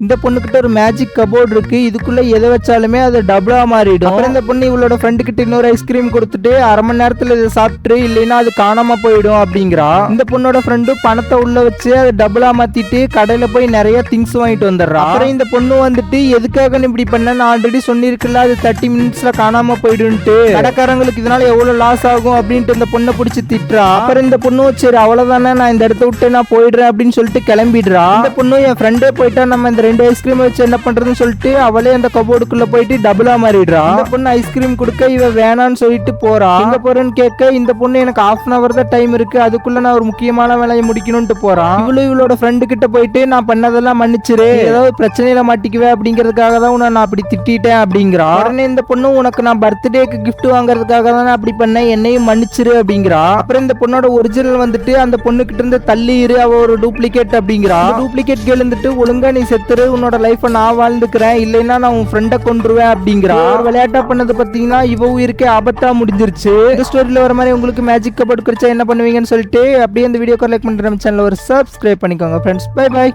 இந்த பொண்ணுகிட்ட ஒரு மேஜிக் கபோர்ட் இருக்கு, இதுக்குள்ள எதை வச்சாலுமே அது டபுளா மாறிடும். அப்புறம் இந்த பொண்ணு இவளோட ஃப்ரெண்டு கிட்ட இன்னொரு ஐஸ்கிரீம் கொடுத்துட்டு அரை மணி நேரத்துல இதை சாப்பிட்டு இல்லைன்னா அது காணாம போயிடும் அப்படிங்கிறா. இந்த பொண்ணோட ஃப்ரெண்டு பணத்தை உள்ள வச்சு அதை டபுளா மாத்திட்டு கடையில போய் நிறைய திங்ஸ் வாங்கிட்டு வந்துடுறா. அப்புறம் இந்த பொண்ணு வந்துட்டு எதுக்காக இப்படி பண்ண, நான் ஆல்ரெடி சொல்லிருக்கல அது 30 மினிட்ஸ்ல காணாம போயிடுன்ட்டு, கடைக்காரங்களுக்கு இதனால எவ்வளவு லாஸ் ஆகும் அப்படின்ட்டு இந்த பொண்ணை பிடிச்சி திட்டுறா. அப்புறம் இந்த பொண்ணு சரி அவ்வளவுதானே நான் இந்த இடத்த விட்டு நான் போயிடுறேன் அப்படின்னு சொல்லிட்டு கிளம்பிடுறா. இந்த பொண்ணு என் ஃப்ரெண்டே போயிட்டா நம்ம இந்த 2 ஐஸ்கிரீம் வச்சு என்ன பண்றதுன்னு சொல்லிட்டு அவளே அந்த கபோர்டுக்குள்ள போயிட்டு டபுளா மாறிடுறா. இந்த பொண்ணு ஐஸ்கிரீம் கொடுக்க இவ வேணான்னு சொல்லிட்டு போறா. எங்க போறேன்னு கேட்க இந்த பொண்ணு எனக்கு ½ அன் அவர் தான் டைம் இருக்கு, அதுக்குள்ள நான் ஒரு முக்கியமான வேலையை முடிக்கணும்னு போறான். இவளோட ஃப்ரெண்டு கிட்ட போயிட்டு நான் பண்ணதெல்லாம் மன்னிச்சிரு, ஏதாவது பிரச்சனையில மாட்டிக்குவேன் அப்படிங்கிறதுக்காக தான் நான் அப்படி திட்டேன் அப்படிங்கிறா. உடனே இந்த பொண்ணு உனக்கு நான் பர்த்டேக்கு கிஃப்ட் வாங்குறதுக்காக தான் அப்படி பண்ணேன், என்னையும் மன்னிச்சிரு அப்படிங்கிறா. அப்புறம் இந்த பொண்ணோட ஒரிஜினல் வந்துட்டு அந்த பொண்ணு கிட்ட இருந்து தள்ளி இரு, அவ ஒரு டூப்ளிகேட் அப்படிங்கிறா. டூப்ளிகேட் கேள் இருந்துட்டு ஒழுங்கா நீ செத்துரு, உன்னோட லைஃபை நான் வாழ்ந்துக்கிறேன், இல்லைன்னா நான் உன் ஃப்ரெண்டை கொண்டுருவேன் அப்படிங்கிறா. ஒரு விளையாட்டா பண்ணது பார்த்தீங்கன்னா இவ உயிருக்கே ஆபத்தா முடிஞ்சிருச்சு. இந்த ஸ்டோரியில வர மாதிரி உங்களுக்கு மேஜிக் கபோர்ட் கிடைச்சா என்ன பண்ணுவீங்கன்னு சொல்லிட்டு அப்படியே இந்த வீடியோக்கு லைக் பண்ணுற நம்ம சேனல் ஒரு சப்ஸ்கிரைப் பண்ணிக்கோங்க ஃப்ரெண்ட்ஸ். By by.